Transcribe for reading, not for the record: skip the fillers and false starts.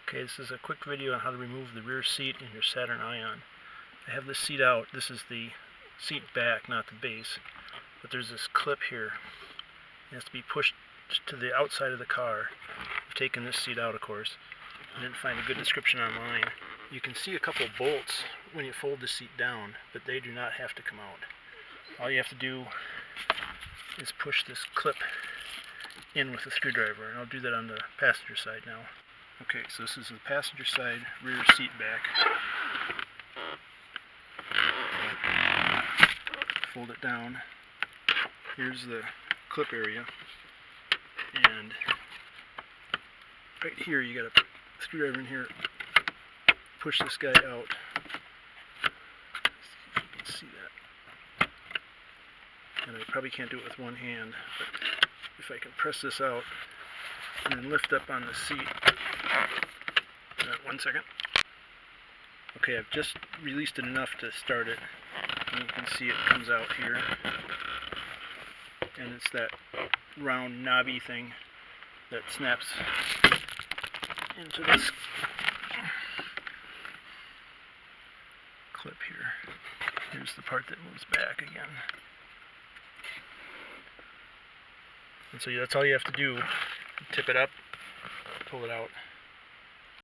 Okay, this is a quick video on how to remove the rear seat in your Saturn Ion. I have this seat out. This is the seat back, not the base. But there's this clip here. It has to be pushed to the outside of the car. I've taken this seat out, of course. I didn't find a good description online. You can see a couple bolts when you fold the seat down, but they do not have to come out. All you have to do is push this clip in with a screwdriver, and I'll do that on the passenger side now. Okay, so this is the passenger side rear seat back. Fold it down. Here's the clip area, and right here you got a screwdriver in here. Push this guy out. See if you can see that. And I probably can't do it with one hand, but if I can press this out and then lift up on the seat. 1 second. Okay, I've just released it enough to start it. And you can see it comes out here. And it's that round knobby thing that snaps into this clip here. Here's the part that moves back again. And so that's all you have to do. Tip it up, pull it out.